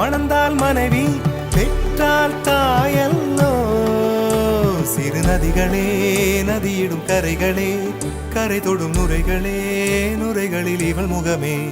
மணந்தால் மனைவி பெற்றால் தாயல்லோ. சிறு நதிகளே நதியிடும் கரைகளே, கரை தொடும் நுரைகளே, நுரைகளில் இவள் முகமே.